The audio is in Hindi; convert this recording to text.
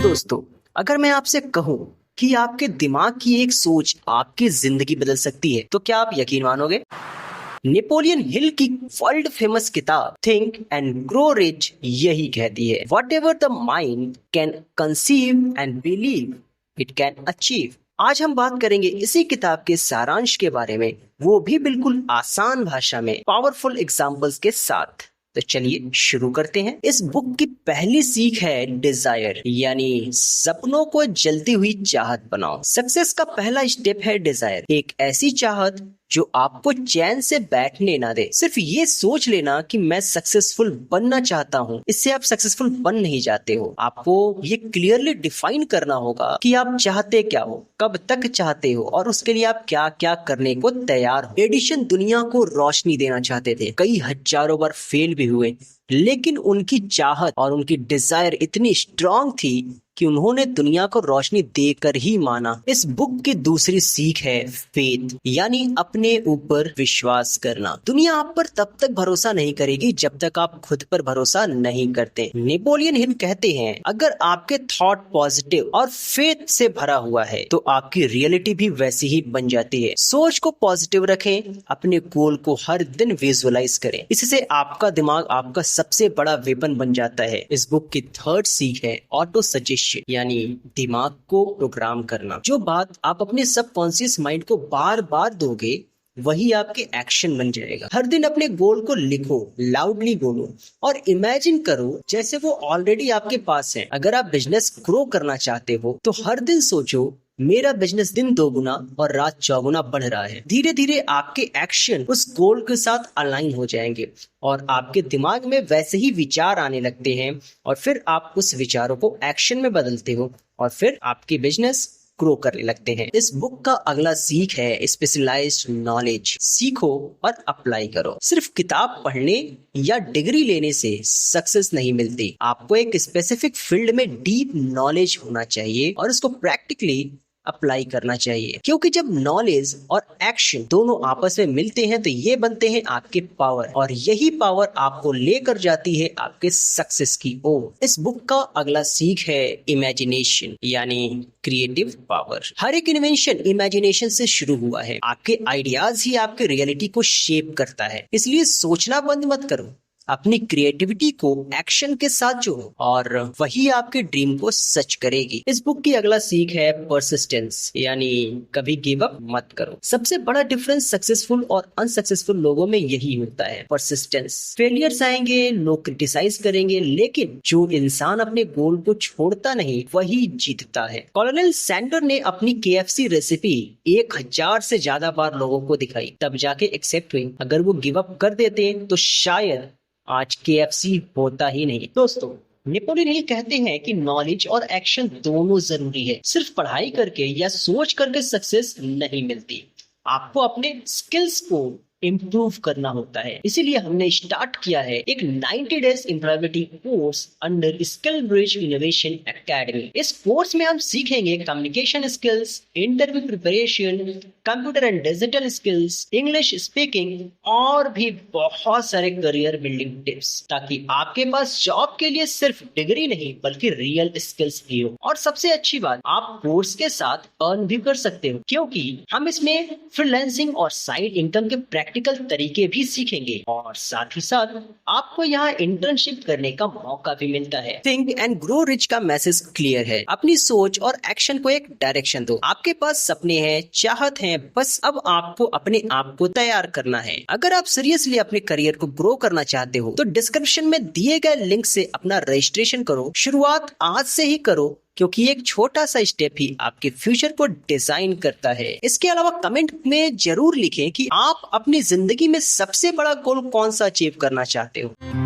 दोस्तों, अगर मैं आपसे कहूं कि आपके दिमाग की एक सोच आपकी जिंदगी बदल सकती है, तो क्या आप यकीन मानोगे? नेपोलियन हिल की वर्ल्ड फेमस किताब थिंक एंड ग्रो रिच यही कहती है, what ever the mind can conceive and believe it can achieve. आज हम बात करेंगे इसी किताब के सारांश के बारे में, वो भी बिल्कुल आसान भाषा में, पावरफुल एग्जाम्पल्स के साथ। तो चलिए शुरू करते हैं। इस बुक की पहली सीख है डिजायर, यानी सपनों को जलती हुई चाहत बनाओ। सक्सेस का पहला स्टेप है डिजायर, एक ऐसी चाहत जो आपको चैन से बैठने ना दे। सिर्फ ये सोच लेना कि मैं सक्सेसफुल बनना चाहता हूँ, इससे आप सक्सेसफुल बन नहीं जाते हो। आपको ये क्लियरली डिफाइन करना होगा कि आप चाहते क्या हो, कब तक चाहते हो और उसके लिए आप क्या क्या करने को तैयार हो। एडिशन दुनिया को रोशनी देना चाहते थे, कई हजारों बार फेल भी हुए, लेकिन उनकी चाहत और उनकी डिजायर इतनी स्ट्रांग थी कि उन्होंने दुनिया को रोशनी देकर ही माना। इस बुक की दूसरी सीख है फेथ, यानी अपने ऊपर विश्वास करना। दुनिया आप पर तब तक भरोसा नहीं करेगी जब तक आप खुद पर भरोसा नहीं करते। नेपोलियन हिल कहते हैं, अगर आपके थॉट पॉजिटिव और फेथ से भरा हुआ है तो आपकी रियलिटी भी वैसी ही बन जाती है। सोच को पॉजिटिव रखें, अपने गोल को हर दिन विजुअलाइज करें, इससे आपका दिमाग आपका सबसे बड़ा वेपन बन जाता है। इस बुक की थर्ड सीख है ऑटो सजेशन, यानी दिमाग को प्रोग्राम करना। जो बात आप अपने सबकॉन्शियस माइंड को बार बार दोगे वही आपके एक्शन बन जाएगा। हर दिन अपने गोल को लिखो, लाउडली बोलो और इमेजिन करो जैसे वो ऑलरेडी आपके पास है। अगर आप बिजनेस ग्रो करना चाहते हो तो हर दिन सोचो, मेरा बिजनेस दिन 2 गुना और रात 4 गुना बढ़ रहा है। धीरे धीरे आपके एक्शन उस गोल के साथ अलाइन हो जाएंगे और आपके दिमाग में वैसे ही विचार आने लगते हैं और फिर आप उस विचारों को एक्शन में बदलते हो और फिर आपकी बिजनेस ग्रो करने लगते हैं। इस बुक का अगला सीख है स्पेशलाइज्ड नॉलेज, सीखो और अप्लाई करो। सिर्फ किताब पढ़ने या डिग्री लेने से सक्सेस नहीं मिलती। आपको एक स्पेसिफिक फील्ड में डीप नॉलेज होना चाहिए और उसको प्रैक्टिकली अप्लाई करना चाहिए, क्योंकि जब नॉलेज और एक्शन दोनों आपस में मिलते हैं तो ये बनते हैं आपके पावर, और यही पावर आपको लेकर जाती है आपके सक्सेस की ओर। इस बुक का अगला सीख है इमेजिनेशन, यानी क्रिएटिव पावर। हर एक इन्वेंशन इमेजिनेशन से शुरू हुआ है। आपके आइडियाज ही आपके रियलिटी को शेप करता है, इसलिए सोचना बंद मत करो, अपनी क्रिएटिविटी को एक्शन के साथ जोड़ो और वही आपके ड्रीम को सच करेगी। इस बुक की अगला सीख है परसिस्टेंस, यानी कभी गिव अप मत करो। सबसे बड़ा डिफरेंस सक्सेसफुल और अनसक्सेसफुल लोगों में यही होता है, परसिस्टेंस। फेलियर्स आएंगे, लोग क्रिटिसाइज करेंगे, लेकिन जो इंसान अपने गोल को छोड़ता नहीं वही जीतता है। कॉलोनेल सैंडर ने अपनी KFC रेसिपी 1000 से ज्यादा बार लोगों को दिखाई, तब जाके एक्सेप्ट हुई। अगर वो गिव अप कर देते तो शायद आज KFC होता ही नहीं। दोस्तों, नेपोलियन हिल कहते हैं कि नॉलेज और एक्शन दोनों जरूरी है। सिर्फ पढ़ाई करके या सोच करके सक्सेस नहीं मिलती, आपको अपने स्किल्स को इम्प्रूव करना होता है। इसीलिए हमने स्टार्ट किया है एक 90 days employability course under skill bridge innovation academy. इस कोर्स में हम सीखेंगे communication skills, interview preparation, computer and digital skills, English speaking और भी बहुत सारे करियर बिल्डिंग टिप्स, ताकि आपके पास जॉब के लिए सिर्फ डिग्री नहीं बल्कि रियल स्किल्स भी हो। और सबसे अच्छी बात, आप कोर्स के साथ अर्न भी कर सकते हो, क्योंकि हम इसमें फ्रीलांसिंग और साइड इनकम के प्रैक्टिकल तरीके भी सीखेंगे और साथ ही साथ आपको यहाँ इंटर्नशिप करने का मौका भी मिलता है। थिंक एंड ग्रो रिच का मैसेज क्लियर है, अपनी सोच और एक्शन को एक डायरेक्शन दो। आपके पास सपने हैं, चाहत है, बस अब आपको अपने आप को तैयार करना है। अगर आप सीरियसली अपने करियर को ग्रो करना चाहते हो तो डिस्क्रिप्शन में दिए गए लिंक से अपना रजिस्ट्रेशन करो। शुरुआत आज से ही करो, क्योंकि एक छोटा सा स्टेप ही आपके फ्यूचर को डिजाइन करता है। इसके अलावा कमेंट में जरूर लिखें कि आप अपनी जिंदगी में सबसे बड़ा गोल कौन सा अचीव करना चाहते हो।